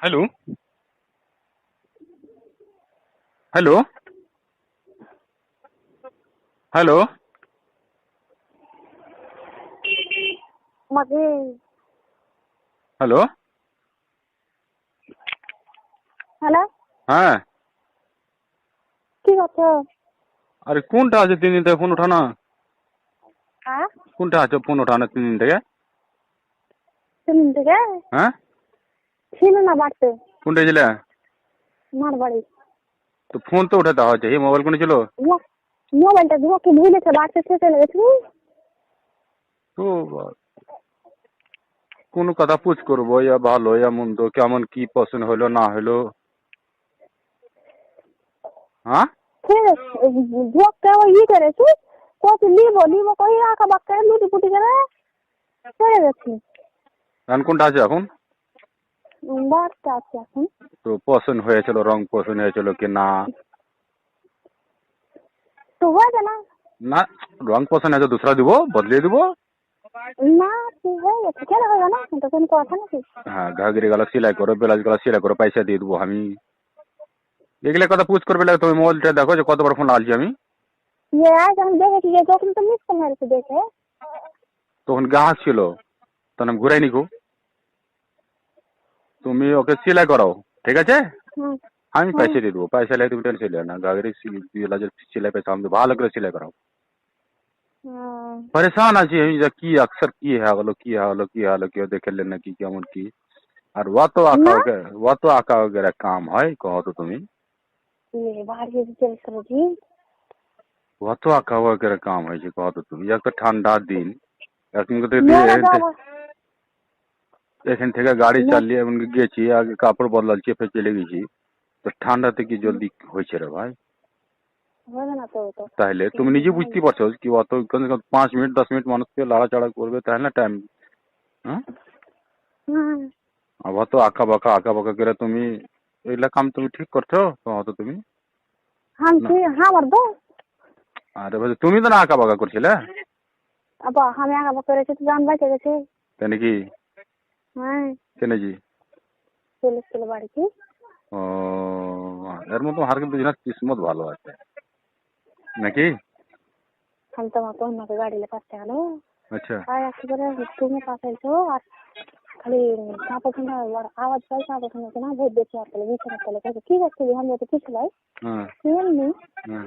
Hello hello hello মাঝে hello hello हाँ কি করছো? अरे কোনটা আছে 3 দিন থেকে ফোন উঠানা হ্যাঁ কোনটা আছে ফোন উঠানা 3 দিন থেকে তিন থেকে হ্যাঁ ছিল না বাড়তে কোনটা ছিল আমার বাড়ি তো ফোন তো উঠাতে হয় এই মোবাইল কোন ছিল মোবাইলটা ধোকে ভুলেছে বাড়তে চলে গেছি। তো কোন কথা পুছ করবো या ভালো या মন্দ কেমন কি পছন্দ হলো না হলো হ্যাঁ ধোকে ই করেছি কত নিবো কই আঁকা বাক্কা লুটি পুটি করে চলে গেছি। এখন কোনটা আছে এখন বাড়তে আছে এখন তো পছন্দ হয়েছিল রং পছন্দ হয়েছিল কি না তো হয়ে না না রং পছন্দ আছে दूसरा দিব বদলে দিব না তুই হয়ে গেছে কেন হবে না কিন্তু কোন কথা নাকি হ্যাঁ ঘাগরি গলা সেলাই করো ব্লাউজ গলা সেলাই করো পয়সা দিয়ে দেবো আমি এগুলো কথা পুছ করবে লাগে তুমি মোবাইলটা দেখো যে কত বড় ফোন আনছি আমি ये आज हम देखे कि ये যখন তো মিস করে মেরেছে দেখে তখন গ্রাহক ছিল তখন আমি ঘুরাই নিকো তুমি ওকে সেলাই করাও ঠিক আছে হুম আমি হুম পয়সা দিয়ে দেবো পয়সা লাই তুমি টেনশন লিও না ঘাগরি ব্লাউজের সেলাই পয়সা আমি দেবো ভালো করে সেলাই করাও হুম परेशान আছি আমি যে কি অক্সর কি হয়ে গেল কি হয়ে গেল কি হয়ে গেল কেউ দেখে না কি কেমন কি আর না অত আঁকা वगैरह কাম হয় কहो তো তুমি ये बाहर ये चल कर जी অত আঁকা वगैरह কাম হয়েছে কहो তো তুমি একটা ঠান্ডা দিন এখন তো मेरा बाबा এখান থেকে গাড়ি मैं চালিয়ে এমন গেছি আগে কাপড় বদলাল চেপে চলে গেছি তো ঠান্ডাতে কি জলদি হয়েছে রে ভাই होगा ना तो তাহলে তুমি নিজে বুঝতে পারছো কি অত 5 মিনিট 10 মিনিট মানুষকে লাড়াচাড়া করবে তাহলে না টাইম হ্যাঁ हाँ আবার তো আঁকা বাঁকা করে তুমি এগুলা কাম তুমি ঠিক করছো তো হয়তো তুমি हम না थे हाँ मर दो আরে ভাই তুমি তো না আঁকা বাঁকা করছিলে अब हमें आगे बकर तो जान बचे गए थे তাই নাকি हाँ কেন জি पुलिस के बाड़ी की ও এর মতো হার কিন্তু জিনিস কিসমত ভালো আছে নাকি हम तो वहाँ पहुँचना के गाड़ी ले पास चलो আচ্ছা आया कि तुम्हें पास है तो और खाली कहाँ पर सुना और आवाज पाई कहाँ पर सुना ना बहुत देखे आप लोग बीच में चले गए ठीक है तो हम लोग तो कुछ लाई হ্যাঁ क्यों नहीं হ্যাঁ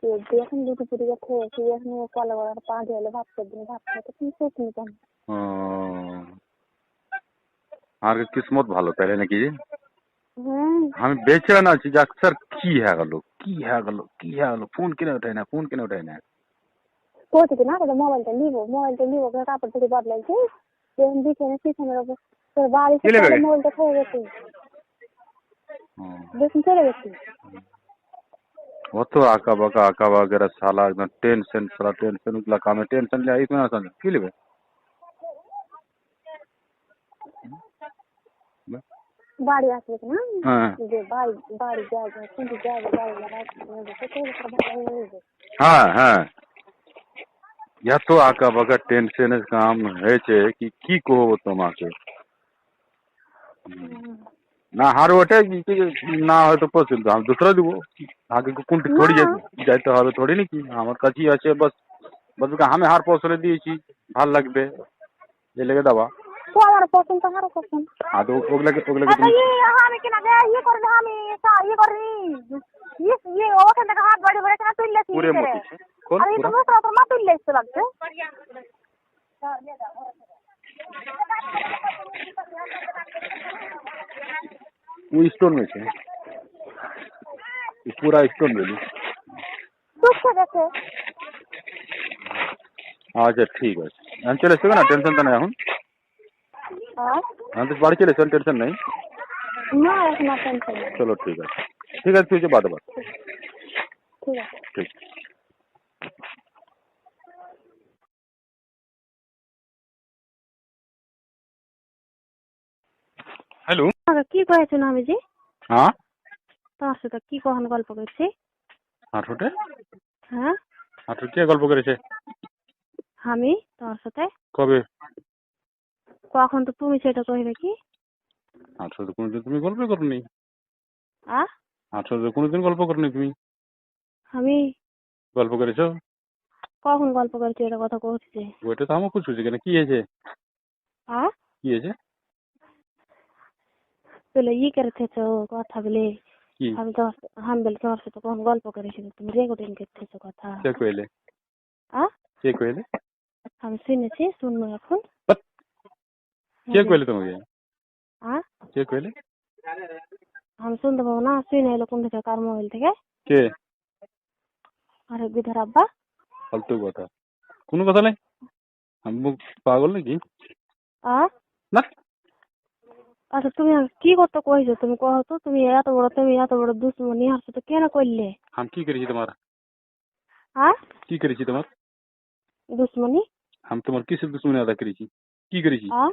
ये देखने लूटी पूरी का थे कि ये हमें कॉल वगैरह पाँच वाले बात कर देंगे बात करते तुम सोच नहीं पाए ও আর কিসমত ভালো তাহলে নাকি हाँ আমি বেচে না আছি যে আকসার কি হয়ে গেল কি হয়ে গেল কি হয়ে গেল ফোন কিনে উঠাই না ফোন কিনে উঠাই না सोच के ना तो मोबाइल तो लीवो का कापड़ थोड़ी बात लगी थी हम दिखे ना शीशे में तो बारिश কি से লেবে पहले मोबाइल तो खो गए थे देखने चले गए थे অত আঁকা বাগেরা সালা একদম টেনশন সালা টেনশন উতলা কামে টেনশন লিয়ে আইস না সালা কি লেবে बाड़ी आते थे ना হ্যাঁ जो बाड़ी जाएगा कुछ जाएगा बाड़ी लगा तो तो হ্যাঁ হ্যাঁ এত আঁকা বাঁকা টেনশনের কাম হয়েছে কি করবো তোমাকে না হার ওঠে না হয়তো পছন্দ আমি দুসরা দিব আগে কোনটি না থোড়ি যাইতে হবে থোড়ি নাকি আমার কাছেই আছে বাস বাস আমি হার পছরে দিয়েছি ভাল লাগবে যে লেগে দেওয়া तो हमारा पसंद तो हमारा पसंद আর ওগুলাকে तो তুমি ये हमें क्या ना ये कर हमें ये कर ये वो कहते हैं हाथ बड़े बड़े ना तुल ले পুরে करे মতিছে কোন अरे পুরা तुम तो मत तुल ले इससे लगते वो स्टोन में से पूरा स्टोन में दुख से कैसे আচ্ছা ঠিক আছে আমি চলে এসছি না টেনশন তো নাই এখন हाँ আমি তো বাড়ি চলে এসেছি টেনশন নাই ना इतना टेंशन नहीं চলো ঠিক আছে তুই যে বাদ ठीक है ঠিক হ্যালো কি কয়েছেন আমি জি হ্যাঁ তোমার সাথে কি কখন গল্প করছি হাঁটুটে হ্যাঁ হাঁটু কে গল্প করেছে আমি তোমার সাথে কবে কখন তো তুমি সেটা কইবে কি আমার সাথে কোনোদিন তুমি গল্প করনি। আ আমার সাথে কোনোদিন গল্প করনি তুমি। আমি গল্প করেছো? কখন গল্প করছি এটা কথা কইছি? ওইটা তো আমাকে খুঁজছি কেন, কি হয়েছে? আ কি হয়েছে? বলে ই করতেছো কথা বলে কি? আমি বলে তোমার সাথে কখন গল্প করেছি তুমি রেকর্ডিং করতেছো কথা? কে কইলে? আ কে কইলে? আমি শুনেছি, শুনবো এখন। বাট, কে এই যে, কইলে তোমাকে? আ কে কইলে? আমি শুনতে পাবো না? শুনে এলো কোন থেকে, কার মোবাইল থেকে? কে? আরে বিধার আব্বা। ফালতু কথা, কোনো কথা নেই। আমি পাগল নাকি? আ না। আচ্ছা তুমি আমাকে কি করতে কইছো? তুমি কहो তো, তুমি এত বড় দুশ্মনী আর সাথে কেন করলে? আমি কি করেছি তোমার? আ কি করেছি তোমার? দুশ্মনী? আমি তোমার কিসের দুশ্মনী আদা করেছি? কি করেছি? আ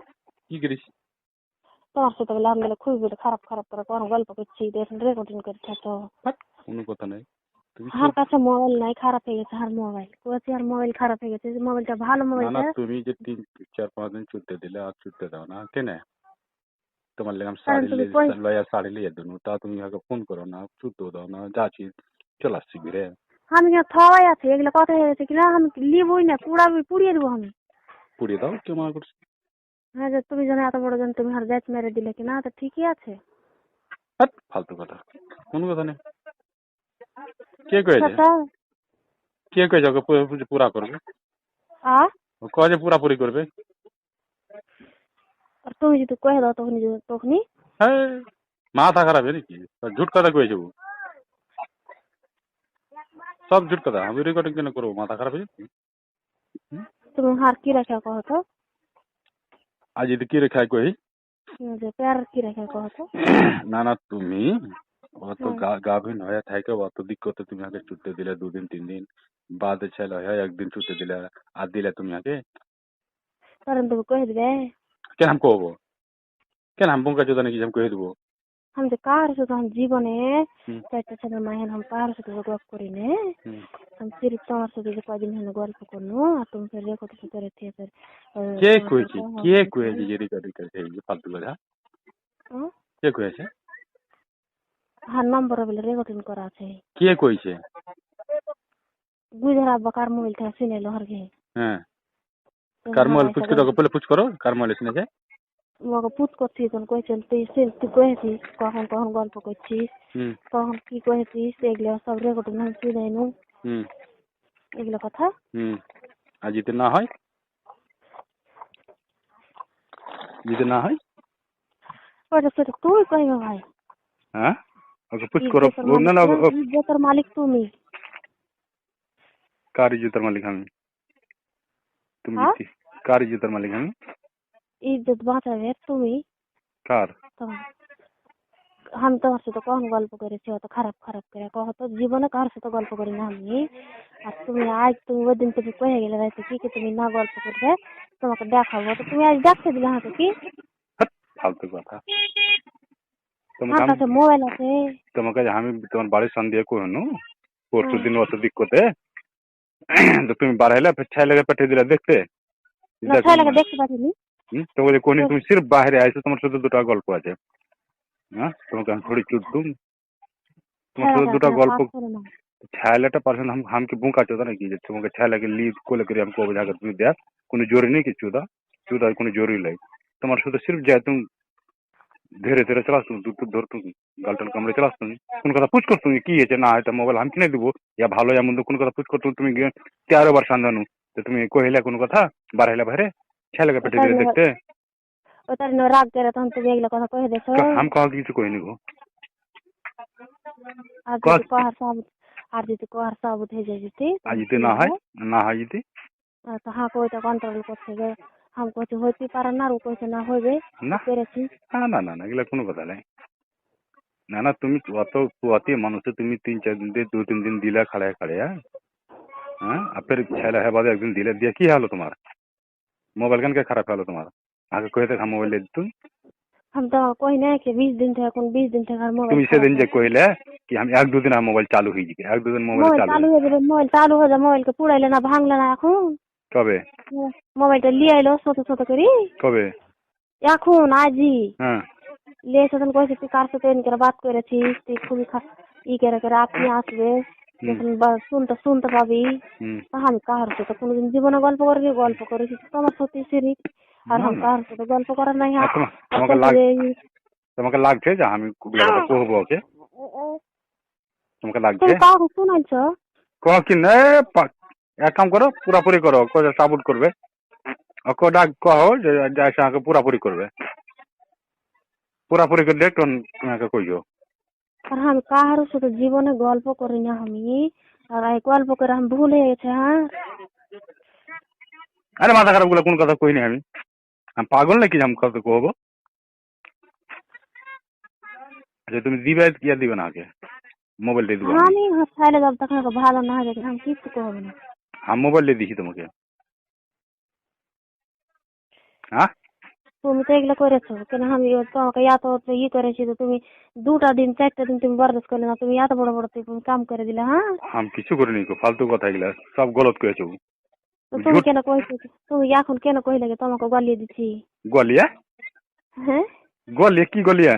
কি করেছি? তোমার সাথে বলে আমি বলে খুব বলে খারাপ খারাপ করে কোন গল্প করছি, দেখুন রেকর্ডিং করছে তো। বাট, কোনো কথা নেই। তুমি আমার কাছে মোবাইল নাই, খারাপ হয়ে গেছে আর মোবাইল। কইছি আর মোবাইল খারাপ হয়ে গেছে, যে মোবাইলটা ভালো না না, মোবাইলটা। তুমি যে 3-4-5 দিন ছুটতে দিলে আর ছুটতে দাও না কেন? তোমার লেগে আমি কারণ শাড়ি তুমি কই লয়া শাড়ি লিয়ে দেবো, তা তুমি আগে ফোন করো না, ছুটতেও দাও না, যাচ্ছি চলে আসছি ঘিরে। আমি কেন থওয়াই আছে, এগুলো কথা হয়ে গেছে কিনা আমি লিবই না, পুড়িয়ে দেবো আমি। পুড়িয়ে দাও, কে মানা করছে? হ্যাঁ, যে তুমি জানো এত বড় জন তুমি আর ব্যাচ মেরে দিলে কিনা, তো ঠিকই আছে। হাট, ফালতু কথা, কোনো কথা নেই। কে কয়েছে? সেটা কে কয়েছে ওকে পুরা করবে? আ ও কয় যে পুরাপুরি করবে? আর তুমি যদি কয়ে দাও তখনই হ্যাঁ, মাথা খারাপ নাকি? ঝুট কথা কয়েছে ও, সব ঝুট কথা। আমি রেকর্ডিং কেন করবো? মাথা খারাপ হয়েছে? তুমি আর কি রেখে কহ তো, আজ যদি কি রেখা কই? যে প্যার কি রেখে কহ তো। না না, তুমি অত হুম। গাভিন হয়ে থাকে অত দিক্কতে তুমি আগে ছুটতে দিলে 2 দিন 3 দিন বাদে ছেলে হয়ে একদিন ছুটতে দিলে আর দিলে তুমি আগে কারণ তুমি কয়ে দিবে কেন আমি কহবো? কেন আমি বঙ্কা চোদা নাকি যে আমি কহে দেবো? हम तो कार से तो हम जीवन है হুম, चाहते चले मायन हम कार से तो गप करी ने হুম। हम सिर्फ तुम्हारे से जो कोई दिन है गल्प करनो और तुम फिर देखो तो तेरे थे फिर কে तुम्हारे से কয়েছে? कहो কে কয়েছে যে রেকর্ডিং করেছে? এই যে ফালতু কথা, কে কয়েছে? हर नंबर वाले रेकॉर्डिंग करा छे কে কইছে? गुजरा बकार मोबाइल था सुने लो हर के হ্যাঁ, तो কার हाँ মোবাইল ऐसा পুচ করে পহলে পুচ করো, কার মোবাইল শুনেছে? वो पूछ করছি তখন কইছেন তুই তুই কইছিস কখন কখন গল্প করছিস হুম, কখন কি কইছিস এগুলো সব রেকর্ডিং हम শুনে নু হুম, এগুলো কথা হুম। আর যদি না হয়? যদি না হয়? ওটা সেটা তুই কইবে ভাই হ্যাঁ, ওকে পুচ করো। না না, ইজ্জতের মালিক তুমি কার ইজ্জতের মালিক আমি? তুমি হ্যাঁ জিতছি। কার ইজ্জতের মালিক আমি? ইজ্জত বাঁচাবে তুমি কার? তখন আমি তোমার সাথে কখন গল্প করেছি অত খারাপ খারাপ করে কহ তো জীবনে কার সাথে গল্প করি না আমি আর তুমি আজ তুমি ওই দিন তুমি কয়ে গেলে রাইতে কি কি তুমি না গল্প করবে তোমাকে দেখাবো তো তুমি আজ দেখতে দিলে আমাকে কি হাট, ফালতু কথা। তোমাকে আমার আমি কাছে মোবাইল আছে তোমাকে আমি তোমার বাড়ির সামনে দিয়ে কহনু পরশু হ্যাঁ দিন অত দিক্কতে তো তুমি বাড়াইলে ফের ছাই লেগে পাঠিয়ে দিলে দেখতে। না দেখো ছেলেকে দেখতে পাচ্ছিনি তোমাকে কোনি তুমি সির্ফ বাইরে আইছো, তোমার সাথে দুটো গল্প আছে। হ্যাঁ, তোমাকে আমি थोड़ी चूट दूं? তোমার সাথে ছেলেটা দুটো এখানে গল্প। কাজ করে না ছায়ালেটা পারছেন हमके बुका चोदा नहीं की তোমাকে ছায়ালাকে লিড কোলে করে हमको बजा कर তুমি দেখ কোনো জোরে নেই কি চুদা চুদা কোনো জোরে লাই তোমার সাথে सिर्फ जाए तुम ধীরে ধীরে চলাস তুমি দুধ ধর তুমি গালটাল কামড়ে চলাস তুমি কোন কথা পুছ কর তুমি কি হয়েছে না এটা মোবাইল আমি কিনে দেবো ইয়া ভালো ইয়া মন্দ কোন কথা পুছ কর তুমি 13 বার সান্দানু তো তুমি কহিলা কোন কথা বাড়াইলা বাইরে ছেলেকে পেটে দিলে দেখতে ওটার রাগ করে তখন তুমি এগুলো কথা কয়ে দিয়েছো हम कहा কিছু কইনি গো আর যদি কহার সাবুত আর যদি কহার সাবুত হয়ে যায় যদি আজ যদি না হয় না হয় যদি তো হ্যাঁ ওইটা কন্ট্রোল করতে গেলে আমি কইছি হইতে পারে না আর ও কইছে না হইবে না পেরেছি না না না এগুলা কোনো কথা নাই না না তুমি অত পুয়াতি মানুষ তুমি 3-4 दिन 2-3 दिन দিলা खड़े खड़े হ্যাঁ আর ফের ছেলে है बाद একদিন দিলে দিয়ে কি হলো তোমার মোবাইল কেন কে খারাপ হলো তোমার আগে কইতে हम মোবাইল ले तुम हम तो कोई नहीं कि 20 दिन थे कौन 20 दिन थे घर मोबाइल তুমি সেদিন যে কইলে কি আমি 1-2 दिन মোবাইল চালু হয়ে যাবে 1-2 दिन মোবাইল চালু मोबाइल चालू हो जा मोबाइल के पुड़ाइले ना भांग लेना এখন কবে মোবাইলটা লিয়ে আইলো ছোট ছোট করে কবে এখন আজি হ্যাঁ লেছে তখন কইছে তুই কার সাথে এরকম করে বাত করেছিস, তুই খুবই ই করে করে আপনি আসবে তখন শুনতে পাবি। হুম। তা আমি কার সাথে কোনোদিন জীবনে গল্প করিনি, গল্প করেছি তো তোমার সাথে সিরি, আর না আমি না কার সাথে গল্প করার নাই। আর তোমাকে লাগছে যে আমি ওগুলা কথা কহবো ওকে? তোমাকে লাগছে তুমি কাউকে শুনাইছ? কহ কি না এক কাম করো পুরাপুরি করো সাপোর্ট করবে ওকে ডাক কहो যে এসে আমাকে পুরাপুরি করবে পুরাপুরি করে দেখ তখন তোমাকে কইও। আর আমি কার সাথে জীবনে গল্প করি না আমি, আর এই গল্প করে আমি ভুল হয়ে গেছে। হ্যাঁ আরে মাথা খারাপ গুলো কোন কথা কইনি আমি আমি পাগল নাকি যে আমি কথা কহবো? আচ্ছা তুমি দিবে কি আর দিবে না আগে মোবাইল দিয়ে দিব আমি আমি ছাইলে যাব তখন ওকে ভালো না হয়ে গেছে, আমি কিছু করবো না। আমি মোবাইল দিয়ে দিছি তোমাকে। হ্যাঁ তুমি তো এগুলো করেছো কেন? আমি তোমাকে এত ই করেছি তো তুমি 2টা দিন 4টা দিন তুমি বরদাস্ত করলে না, তুমি এত বড় বড় তুমি কাম করে দিলে। হ্যাঁ আমি কিছু করিনি ফালতু কথা এগুলা সব গলত করেছো। তো তুমি ঝুট কেন কইছো? তুমি এখন কেন কইলে যে তোমাকে গলিয়ে দিচ্ছি? গলিয়া হ্যাঁ গলিয়া কি গলিয়া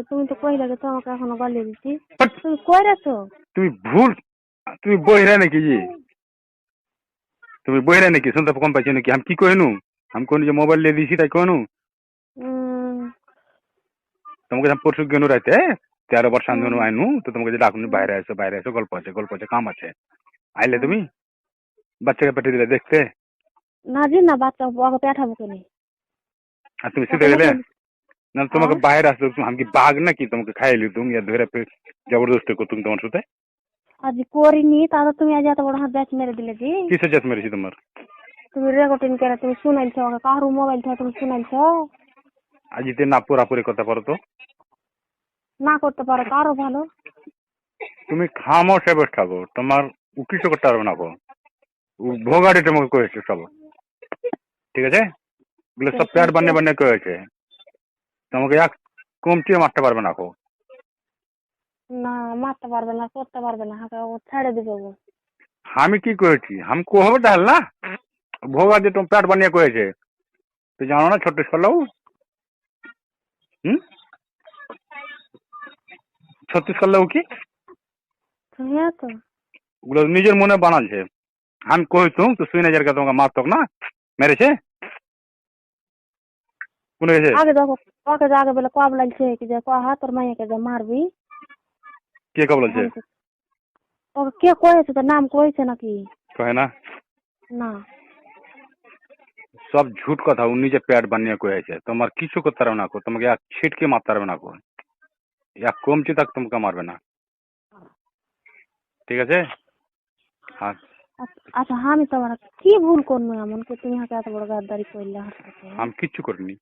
তুমি তো কইলে যে তোমাকে এখনো গলিয়ে দিচ্ছি, তুমি কইরেছো। তুমি ভুল তুমি বহিরা নাকি জি তুমি বহিরা নাকি শুনতে কম পাইছো নাকি আমি কি কইনু আমি কোন যে মোবাইল দিয়ে দিছি তাই কইনু তোমাকে আমি পরশু গেনু রাইতে 13 বার সান্ধ্যনু আইনু তো তোমাকে যে ডাকুনি বাইরে এসো গল্প আছে কাম আছে আইলে তুমি বাচ্চাকে পেটে দিলে দেখতে না জি না, বাচ্চা ওকে পেঠাবো কেন? আর তুমি শুতে গেলে না তোমাকে বাইরে আসলে আমি কি বাঘ নাকি তোমাকে খাইলি তুমি আর ধরে জবরদস্তি করতুম তোমার সাথে আজ করিনি, তাহলে তুমি আজ এত বড় হাত ব্যাচ মেরে দিলে জি। কিসের জাত মেরেছি তোমার তুমি রেকর্ডিং করে তুমি শুনাইছো ওকে, কারো মোবাইল থেকে তুমি শুনাইছো। আজ যদি না পুরাপুরি করতে পারো তো না করতে পারো তো আরো ভালো। তুমি খামো সে বেশ খাবো তোমার কিছু করতে পারবে না ভোগাড়ি তোমাকে কয়েছে সব ঠিক আছে এগুলো সব প্যাট বানিয়ে কয়েছে তোমাকে এক কমটিও মারতে পারবে না না মারতে পারবে না, করতে পারবে না, হাঁকা ও ছেড়ে দিবে ও। আমি কি করেছি আমি কোহবে তাহলে না ভোগা যে তোমার প্যাট বানিয়ে কয়েছে তুই জানো না ছোট্ট সালাও হুম 36 কি হ্যাঁ তো ওগুলো নিজের মনে বানালছে আমি কইতুম তো শুনে যার তোমাকে মারতক না মেরেছে কোনে গেছে আগে দেখো ওকে যে আগে বলে কব লাগছে কি যে কহা তোর মাইয়াকে যে মারবি। কে কে বলেছে ওকে কে কয়েছে, তোর নাম কয়েছে নাকি? কহে না না সব ঝুট কথা ও নিজে প্যাট বানিয়ে কয়েছে তোমার কিছু করতে পারবে না তোমাকে এক ছিটকে মারতে পারবে না এক কমচি তাক তোমাকে মারবে না ঠিক আছে হ্যাঁ আচ্ছা আমি তোমার কি ভুল করবো এমন কি তুমি হাতে এত বড় গাদ্দারি করলে হাসপাতে? আমি কিচ্ছু করিনি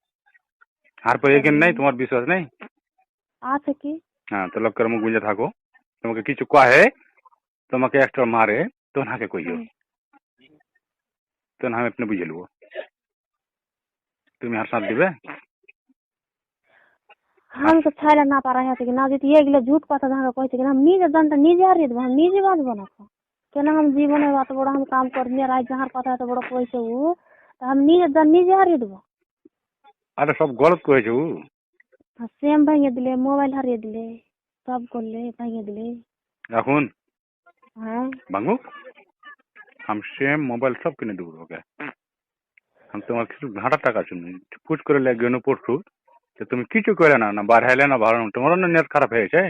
আর পরে এখানে নাই তোমার বিশ্বাস নেই আছে কি? হ্যাঁ তো লোকের মুখ বুঝে থাকো তোমাকে কিছু কহে তোমাকে একটা মারে তখন হাকে কইও তখন আমি আপনি বুঝে নেবো তুমি হার সাথ দিবে আমি তো ছাইলে না পারা হচ্ছে কি না, যদি এগুলো ঝুট কথা ধারা কইছে কিনা আমি নিজের জানটা নিজে হারিয়ে দেবো, আমি নিজে বাঁচবো না কেন? আমি জীবনে এত বড় আমি কাম করিনি, আর যাহার কথা এত বড় কইছে ও, তা আমি নিজের জান নিজে হারিয়ে দেবো। আরে সব গলত কয়েছে ও সেম ভাঙিয়ে দিলে, মোবাইল হারিয়ে দিলে, সব করলে ভাঙিয়ে দিলে। এখন হ্যাঁ ভাঙু আমি সেম মোবাইল সব কিনে দেবো ওকে আমি তোমার কিছু ঘাটার টাকা শুনি ফুট করে লেগে গেল পড়ছু তো তুমি কিছু করে না না বার হাইলে না ভালো তোমারও না নেট খারাপ হয়েছে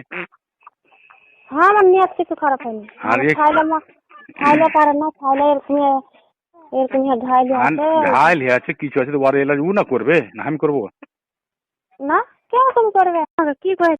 হ্যাঁ আমার নিয়ত কিছু খারাপ হয়নি। আর খাইলে পারে না, খাইলে এরকম ঘাইলে আছে। ঘাইল আছে কিছু আছে তো ওর এলাজ ও না করবে না আমি করবো না কেন তুমি করবে? কি কয়ে